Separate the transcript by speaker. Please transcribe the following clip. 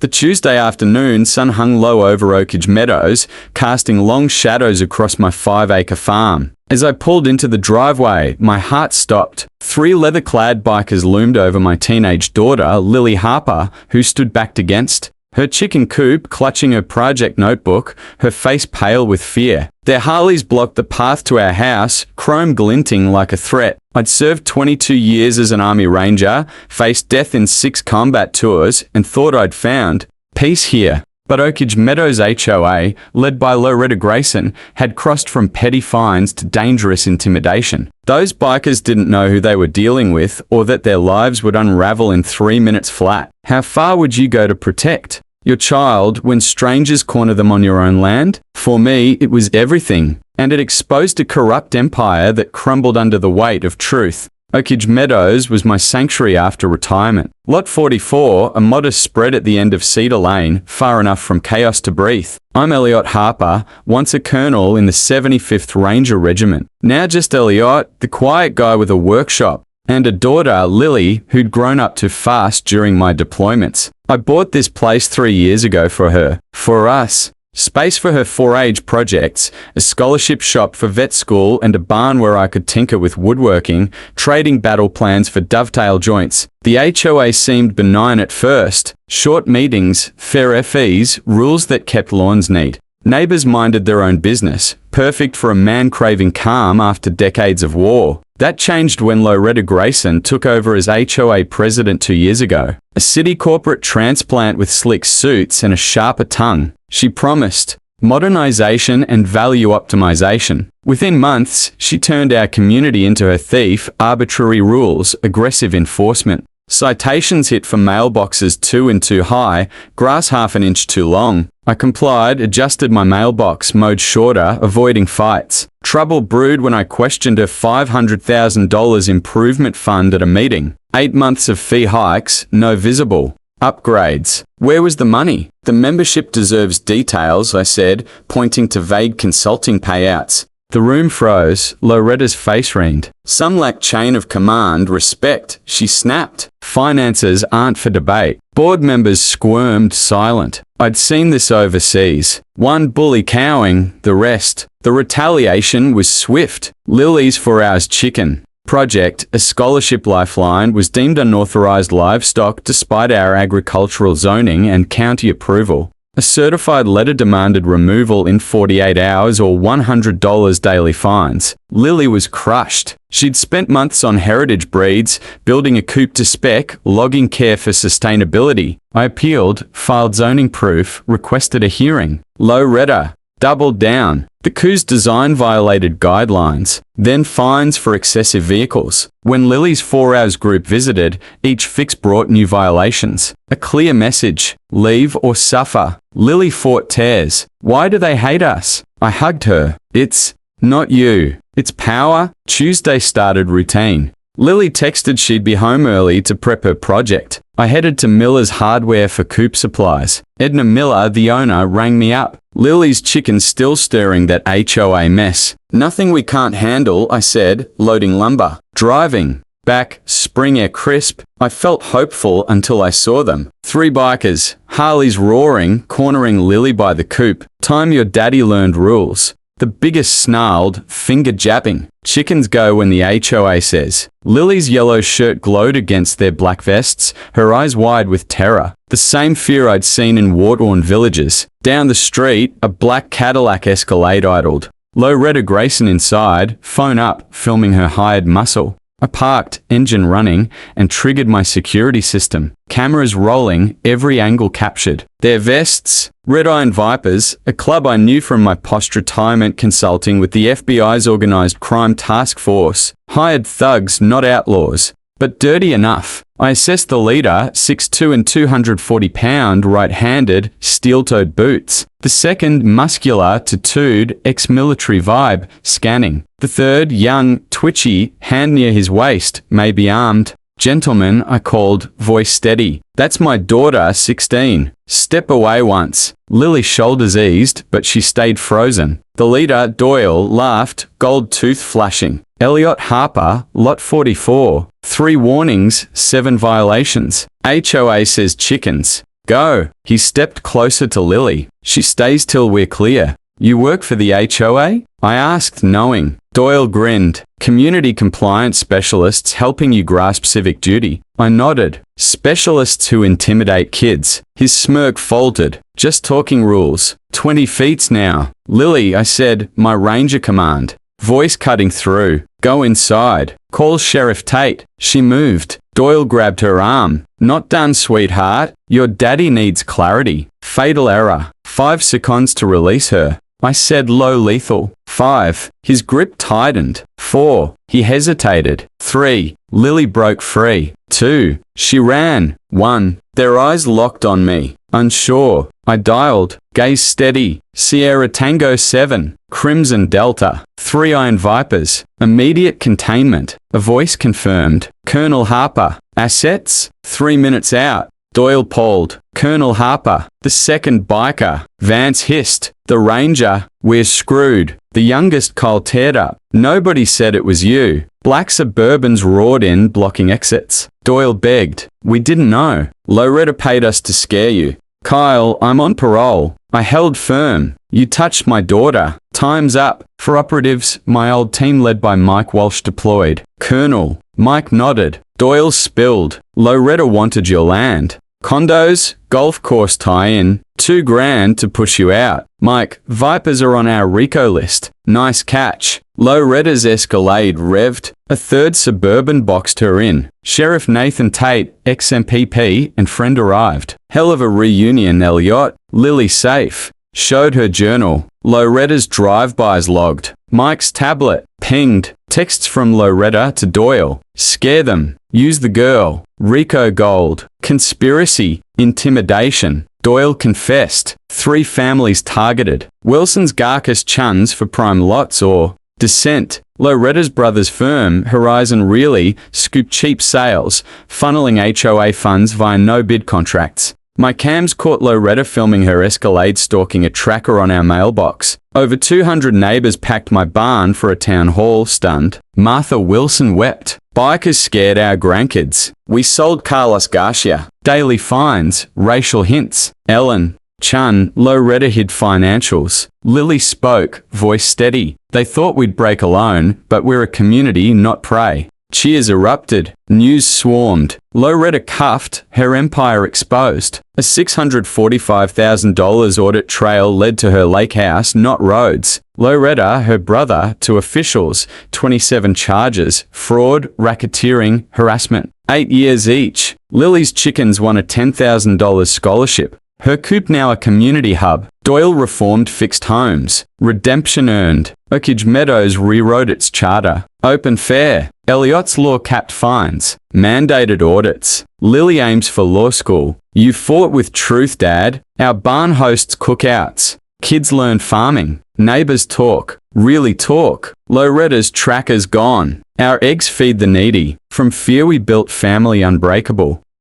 Speaker 1: The Tuesday afternoon sun hung low over Oakage Meadows, casting long shadows across my 5-acre farm. As I pulled into the driveway, my heart stopped. 3 leather-clad bikers loomed over my teenage daughter, Lily Harper, who stood backed against her chicken coop, clutching her project notebook, her face pale with fear. Their Harleys blocked the path to our house, chrome glinting like a threat. I'd served 22 years as an Army Ranger, faced death in 6 combat tours, and thought I'd found peace here. But Oakage Meadows HOA, led by Loretta Grayson, had crossed from petty fines to dangerous intimidation. Those bikers didn't know who they were dealing with, or that their lives would unravel in 3 minutes flat. How far would you go to protect your child when strangers corner them on your own land? For me, it was everything, and it exposed a corrupt empire that crumbled under the weight of truth. Oakage Meadows was my sanctuary after retirement. Lot 44, a modest spread at the end of Cedar Lane, far enough from chaos to breathe. I'm Elliot Harper, once a colonel in the 75th Ranger Regiment. Now just Elliot, the quiet guy with a workshop, and a daughter, Lily, who'd grown up too fast during my deployments. I bought this place 3 years ago for her. For us. Space for her 4-H projects, a scholarship shop for vet school, and a barn where I could tinker with woodworking, trading battle plans for dovetail joints. The HOA seemed benign at first. Short meetings, fair fees, rules that kept lawns neat. Neighbors minded their own business, perfect for a man craving calm after decades of war. That changed when Loretta Grayson took over as HOA president 2 years ago. A city corporate transplant with slick suits and a sharper tongue. She promised modernization and value optimization. Within months, she turned our community into her thief, arbitrary rules, aggressive enforcement. Citations hit for mailboxes 2 in too high, grass half an inch too long. I complied, adjusted my mailbox mode shorter, avoiding fights. Trouble brewed when I questioned her $500,000 improvement fund at a meeting. 8 months of fee hikes, no visible upgrades. Where was the money? The membership deserves details, I said, pointing to vague consulting payouts. The room froze. Loretta's face ringed. Some lack chain of command, respect, she snapped. Finances aren't for debate. Board members squirmed, silent. I'd seen this overseas. One bully cowing, the rest. The retaliation was swift. Lily's 4 hours chicken project, a scholarship lifeline, was deemed unauthorized livestock despite our agricultural zoning and county approval. A certified letter demanded removal in 48 hours or $100 daily fines. Lily was crushed. She'd spent months on heritage breeds, building a coop to spec, logging care for sustainability. I appealed, filed zoning proof, requested a hearing. Loretta doubled down. The coup's design violated guidelines, then fines for excessive vehicles. When Lily's 4 hours group visited, each fix brought new violations. A clear message: leave or suffer. Lily fought tears. Why do they hate us? I hugged her. It's not you. It's power. Tuesday started routine. Lily texted she'd be home early to prep her project. I headed to Miller's Hardware for coop supplies. Edna Miller, the owner, rang me up. Lily's chickens still stirring that HOA mess. Nothing we can't handle, I said, loading lumber. Driving back, spring air crisp. I felt hopeful until I saw them. 3 bikers, Harleys roaring, cornering Lily by the coop. Time your daddy learned rules. The biggest snarled, finger jabbing. Chickens go when the HOA says. Lily's yellow shirt glowed against their black vests, her eyes wide with terror. The same fear I'd seen in war-torn villages. Down the street, a black Cadillac Escalade idled. Loretta Grayson inside, phone up, filming her hired muscle. I parked, engine running, and triggered my security system. Cameras rolling, every angle captured. Their vests, Red Iron Vipers, a club I knew from my post-retirement consulting with the FBI's Organized Crime Task Force. Hired thugs, not outlaws, but dirty enough. I assessed the leader, 6'2" and 240-pound, right-handed, steel-toed boots. The second, muscular, tattooed, ex-military vibe, scanning. The third, young, twitchy, hand near his waist, maybe armed. Gentleman, I called, voice steady. That's my daughter, 16. Step away once. Lily's shoulders eased, but she stayed frozen. The leader, Doyle, laughed, gold tooth flashing. Elliot Harper, Lot 44. 3 warnings, 7 violations. HOA says chickens. Go. He stepped closer to Lily. She stays till we're clear. You work for the HOA? I asked, knowing. Doyle grinned. Community compliance specialists helping you grasp civic duty. I nodded. Specialists who intimidate kids. His smirk faltered. Just talking rules. 20 feet now. Lily, I said, my ranger command. Voice cutting through. Go inside. Call Sheriff Tate. She moved. Doyle grabbed her arm. Not done, sweetheart. Your daddy needs clarity. Fatal error. 5 seconds to release her. I said low lethal. 5. His grip tightened. 4. He hesitated. 3. Lily broke free. 2. She ran. 1. Their eyes locked on me. Unsure. I dialed. Gaze steady. Sierra Tango 7. Crimson Delta. 3 Iron Vipers. Immediate containment. A voice confirmed. Colonel Harper. Assets? 3 minutes out. Doyle polled. Colonel Harper. The second biker. Vance hissed. The ranger. We're screwed. The youngest Kyle teared up. Nobody said it was you. Black Suburbans roared in, blocking exits. Doyle begged. We didn't know. Loretta paid us to scare you. Kyle, I'm on parole. I held firm. You touched my daughter. Time's up. For operatives, my old team led by Mike Walsh deployed. Colonel. Mike nodded. Doyle spilled. Loretta wanted your land. Condos, golf course tie-in, $2,000 to push you out. Mike, Vipers are on our RICO list. Nice catch. Loretta's Escalade revved. A third Suburban boxed her in. Sheriff Nathan Tate, ex-MPP, and friend arrived. Hell of a reunion, Elliot. Lily safe. Showed her journal. Loretta's drive-bys logged. Mike's tablet. Pinged. Texts from Loretta to Doyle. Scare them. Use the girl. Rico gold. Conspiracy. Intimidation. Doyle confessed. 3 families targeted. Wilson's Garcus Chuns for prime lots or Descent. Loretta's brother's firm, Horizon Really, scooped cheap sales, funneling HOA funds via no-bid contracts. My cams caught Loretta filming her Escalade stalking a tracker on our mailbox. Over 200 neighbors packed my barn for a town hall. Stunned. Martha Wilson wept. Bikers scared our grandkids. We sold Carlos Garcia. Daily fines. Racial hints. Ellen. Chun. Loretta hid financials. Lily spoke. Voice steady. They thought we'd break alone, but we're a community, not prey. Cheers erupted. News swarmed. Loretta cuffed. Her empire exposed. A $645,000 audit trail led to her lake house, not roads. Loretta, her brother, to officials. 27 charges. Fraud, racketeering, harassment. 8 years each. Lily's chickens won a $10,000 scholarship. Her coop now a community hub. Doyle reformed fixed homes. Redemption earned. Oakage Meadows rewrote its charter. Open fair. Elliott's law capped fines. Mandated audits. Lily aims for law school. You fought with truth, Dad. Our barn hosts cookouts. Kids learn farming. Neighbors talk. Really talk. Loretta's tracker's gone. Our eggs feed the needy. From fear we built family unbreakable.